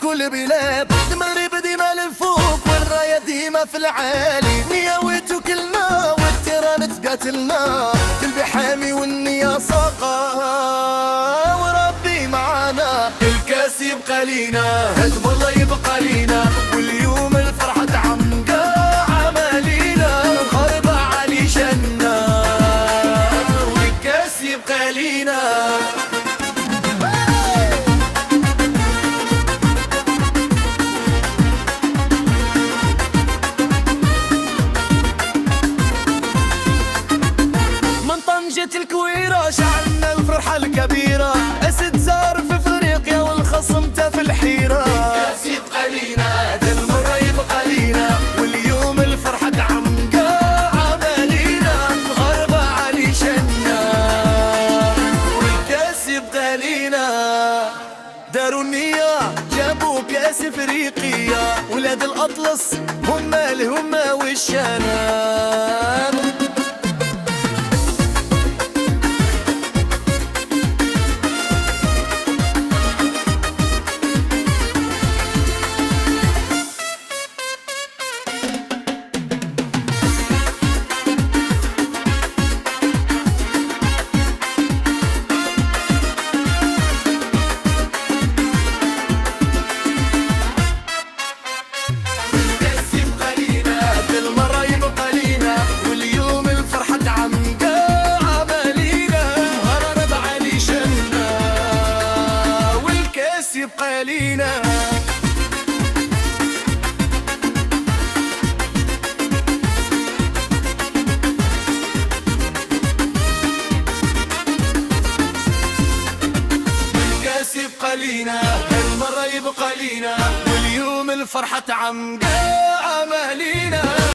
كل بلاد، المغرب ديما للفوق والراية ديما في العالي. نية وتوكلنا والتيران تقاتلنا، قلبي حامي والنية ساقا وربي معانا. الكاس يبقى لينا، هدم الله يبقى لينا، واليوم الفرحة تعمقا عمالينا. خربة علي جنة والكاس يبقى لينا. طنجة الكويرة شعلنا الفرحة الكبيرة، أسد زار في افريقيا والخصم تا في الحيرة. الكاس يبقى لينا، هذا المرة يبقى لينا، واليوم الفرحة تعمقا عمالينا. غربة علي جنة والكاس يبقى لينا. داروا النية جابوا كاس افريقيا، ولاد الأطلس هم الهمة والشنان. يبقى لينا الكاس يبقى لينا، هالمرة يبقى لينا، واليوم الفرحة تعمقا عمالينا.